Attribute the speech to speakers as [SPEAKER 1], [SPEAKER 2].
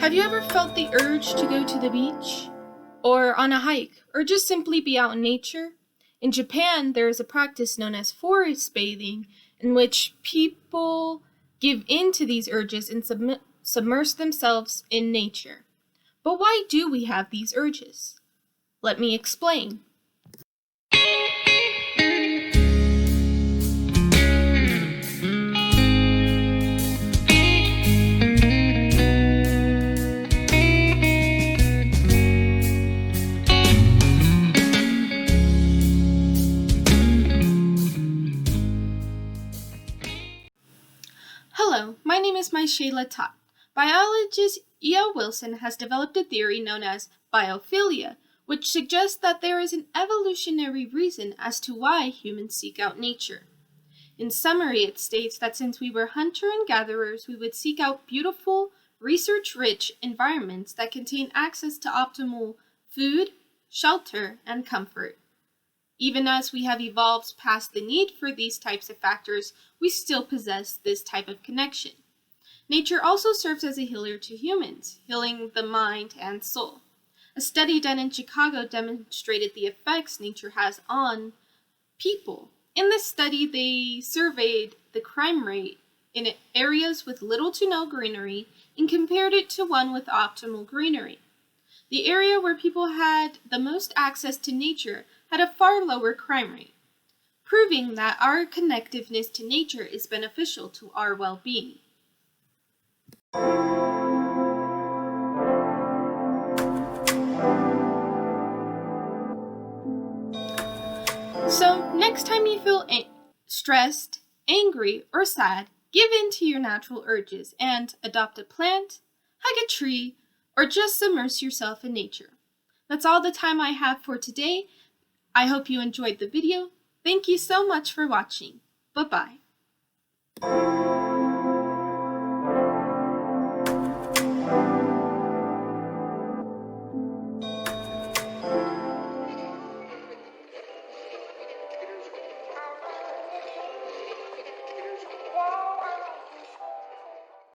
[SPEAKER 1] Have you ever felt the urge to go to the beach? Or on a hike? Or just simply be out in nature? In Japan, there is a practice known as forest bathing, in which people give in to these urges and submerge themselves in nature. But why do we have these urges? Let me explain. Hello, my name is Shayla Tot. Biologist E.O. Wilson has developed a theory known as biophilia, which suggests that there is an evolutionary reason as to why humans seek out nature. In summary, it states that since we were hunter and gatherers, we would seek out beautiful, research-rich environments that contain access to optimal food, shelter, and comfort. Even as we have evolved past the need for these types of factors, we still possess this type of connection. Nature also serves as a healer to humans, healing the mind and soul. A study done in Chicago demonstrated the effects nature has on people. In this study, they surveyed the crime rate in areas with little to no greenery and compared it to one with optimal greenery. The area where people had the most access to nature had a far lower crime rate, proving that our connectiveness to nature is beneficial to our well-being. So, next time you feel stressed, angry, or sad, give in to your natural urges and adopt a plant, hug a tree, or just submerge yourself in nature. That's all the time I have for today. I hope you enjoyed the video. Thank you so much for watching. Bye-bye.